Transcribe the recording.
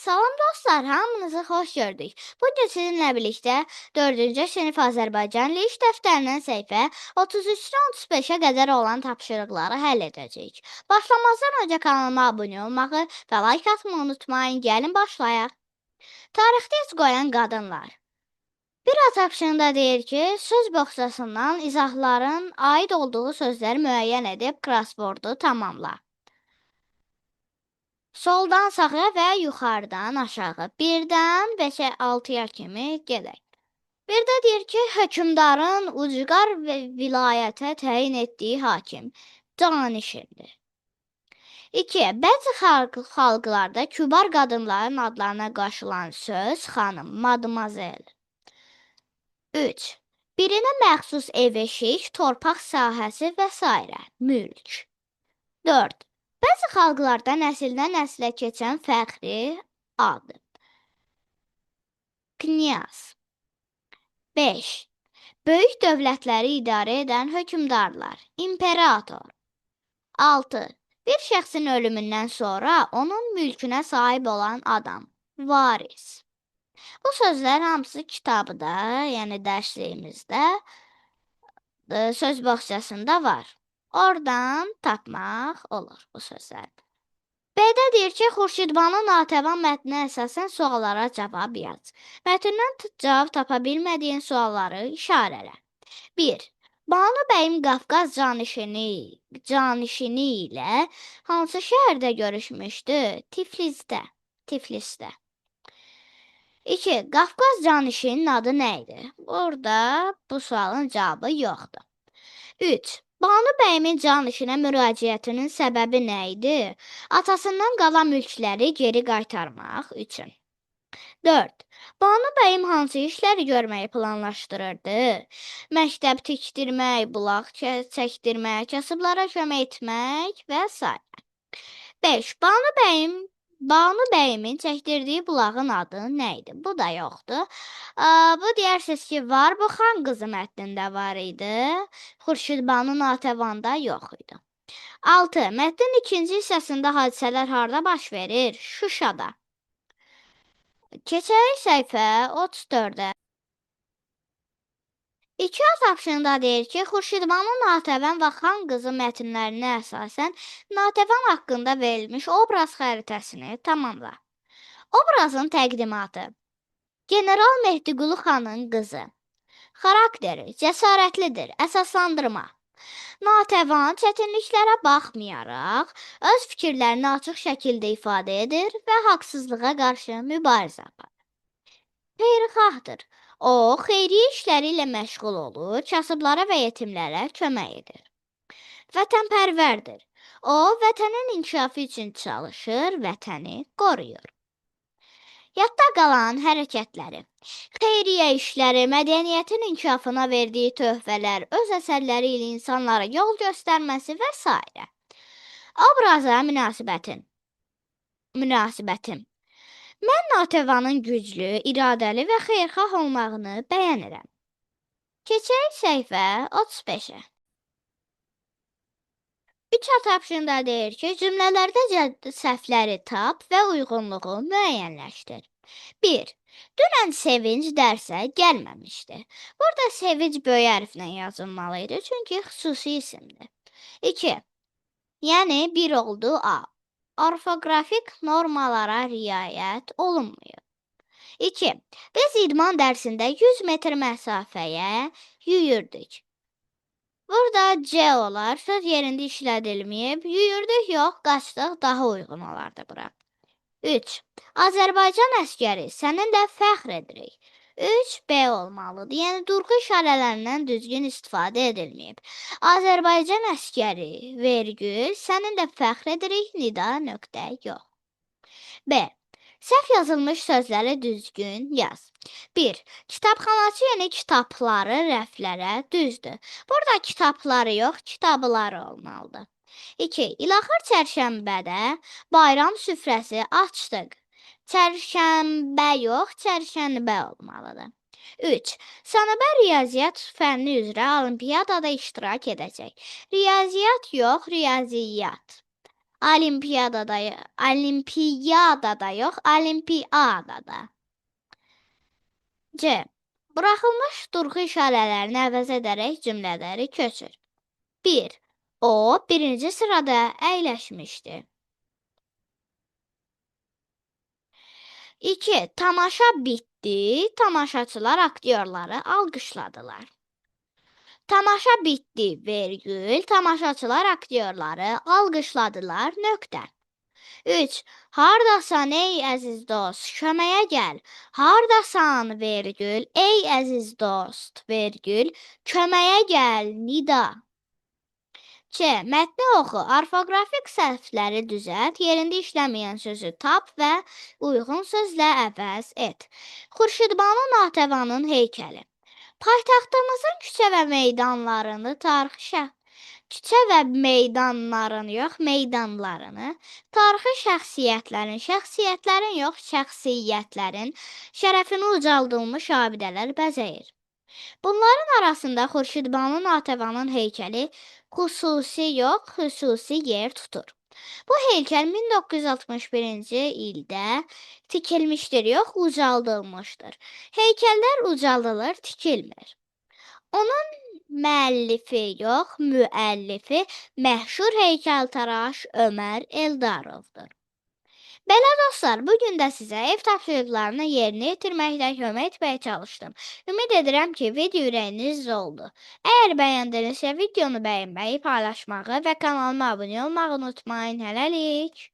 Salam dostlar, hamınızı xoş gördük. Bugün sizinlə birlikdə 4-cü sinif Azərbaycan iş dəftərindən səhifə 33-dən 35-ə qədər olan tapşırıqları həll edəcəyik. Başlamazdan öncə kanalıma abunə olmağı və like atmayı unutmayın. Gəlin başlayaq. Tarixdə iz qoyan qadınlar. Bir tapşırığında deyir ki, söz boxçasından izahların aid olduğu sözləri müəyyən edib crosswordu tamamla. Soldan sağa və yuxarıdan aşağı 1-dən 5-ə 6-ya kimi gedək. Bir də deyir ki, hökmdarın ucqar və vilayətə təyin etdiyi hakim canişindir. 2. Bəzi xalqlarda kübar qadınların adlarına qaşılan söz xanım, mademoiselle. 3. Birinə məxsus ev-eşik, torpaq sahəsi və s. mülk. 4. Bəzi xalqlarda nəsildən nəslə keçən fəxri ad. Knyaz. 5. Böyük dövlətləri idarə edən hökmdarlar. İmperator. 6. Bir şəxsin ölümündən sonra onun mülkünə sahib olan adam. Varis. Bu sözlər hamısı kitabda, yəni dərsliyimizdə söz boxçasında var. Oradan tapmaq olur bu sözləri. B-də deyir ki, Xurşidbanu Natəvan mətninə əsasən suallara cavab yaz. Mətndən cavab tapa bilmədiyin sualları işarələ. 1. Banu bəyim Qafqaz canişini ilə hansı şəhərdə görüşmüşdü? Tiflisdə. 2. Qafqaz canişinin adı nə idi? Burada bu sualın cavabı yoxdur. 3. Banu bəyimin canişinə müraciətinin səbəbi nə idi? Atasından qalan mülkləri geri qaytarmaq üçün. 4. Banu bəyim hansı işləri görməyi planlaşdırırdı? Məktəb tikdirmək, bulaq çəkdirmək, kasıblara kömək etmək və s. 5. Banu bəyimin çəkdirdiyi bulağın adı nə idi? Bu da yoxdur. Bu deyirsiniz ki, var. Bu xan qızı mətnində var idi. Xurşidbanu Natəvanda yox idi. 6. Mətnin ikinci hissəsində hadisələr harda baş verir? Şuşada. Keçək səhifə 34-ə. 2 tapşırığında deyir ki, Xurşidbanu Natəvan və xan qızı mətnlərinə əsasən Natəvan haqqında verilmiş obraz xəritəsini tamamla. Obrazın təqdimatı. General Mehdiqulu xanın qızı. Xarakteri cəsarətlidir, əsaslandırma. Natəvan çətinliklərə baxmayaraq öz fikirlərini açıq şəkildə ifadə edir və haqsızlığa qarşı mübarizə aparır. Xeyirxahdır. O, xeyriyyə işləri ilə məşğul olur, kasıblara və yetimlərə kömək edir. Vətənpərvərdir. O, vətənin inkişafı üçün çalışır, vətəni qoruyur. Yadda qalan hərəkətləri. Xeyriyyə işləri, mədəniyyətin inkişafına verdiyi töhfələr, öz əsərləri ilə insanlara yol göstərməsi və s. Obraza münasibətim. Mən Natəvanın güclü, iradəli və xeyirxah olmağını bəyənirəm. Keçək səhifə 35-ə. 3 tapşırığında deyir ki, cümlələrdə səhvləri tap və uyğunluğu müəyyənləşdir. 1. Dünən Sevinc dərsə gəlməmişdi. Burada Sevinc böyük hərflə yazılmalı idi, çünki xüsusi isimdir. 2. Yəni 1 oldu A. Orfoqrafik normalara riayət olunmuyor. 2. Biz idman dərsində 100 metr məsafəyə yüyürdük. Burada C olar, söz yerində işlədilməyib, yüyürdük yox, qaçdıq daha uyğun olardı bura. 3. Azərbaycan əskəri, səninlə fəxr edirik. 3B olmalıdır. Yəni durğu işarələrindən düzgün istifadə edilməyib. Azərbaycan əskəri, vergül, səninlə fəxr edirik, nida, nöqtə, yox. B. Səhv yazılmış sözləri düzgün yaz. 1. Kitabxanaçı yəni kitabları rəflərə düzdür. Burada kitabları yox, kitabları olmalıdır. 2. İlaxır çərşənbədə bayram süfrəsi açdıq. Çərşənbə yox, çərşənbə olmalıdır. 3. Sanibə riyaziyyat fənni üzrə olimpiyadada iştirak edəcək. Riyaziyyat yox, riyaziyyat. Olimpiyadada yox, olimpiadada. C. Buraxılmış durğu işarələrini əvəz edərək cümlələri köçür. 1. O, birinci sırada əyləşmişdi. 2. Tamaşa bitdi, tamaşaçılar aktyorları alqışladılar. Tamaşa bitdi, vergül, tamaşaçılar aktyorları alqışladılar, nöqtə. 3. Hardasan ey əziz dost, köməyə gəl. Hardasan, vergül, ey əziz dost, vergül, köməyə gəl, nida. C. Mətni oxu, orfoqrafik səhvləri düzəlt, yerində işləməyən sözü tap və uyğun sözlə əvəz et. Xurşidbanu Natəvanın heykəli. Paytaxtımızın küçə və meydanlarını küçə və meydanlarını yox, meydanlarını tarixi şəxsiyyətlərin yox, şəxsiyyətlərin şərəfini ucaldılmış abidələr bəzəyir. Bunların arasında Xurşidbanu Natəvanın heykəli xüsusi yox, xüsusi yer tutur. Bu heykəl 1961-ci ildə tikilmişdir, yox, ucaldılmışdır. Heykəllər ucaldılır, tikilmir. Onun müəllifi yox, müəllifi məşhur heykəltaraş Ömər Eldarovdur. Belə dostlar, bugün də sizə ev tapşırıqlarını yerinə yetirməkdə kömək etməyə çalışdım. Ümid edirəm ki, video ürəyinizdə oldu. Əgər bəyəndinizsə, videonu bəyənməyi, paylaşmağı və kanalıma abunə olmağı unutmayın. Hələlik.